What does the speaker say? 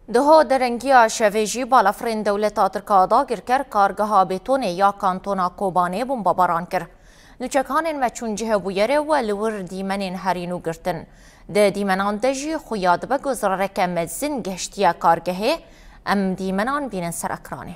دهو درنگیا شویجی بالافرین دولتا ترکادا گرکر کارگاه بتونه یا کانتونا کوبانه بمباران کر. لچکانین و چونجه بویره و لور دیمنین هرینو گرتن. ده دیمنان دجی خویاد بگذراره که مزین گشتیا کارگهه ام دیمنان بینن سر اکرانه.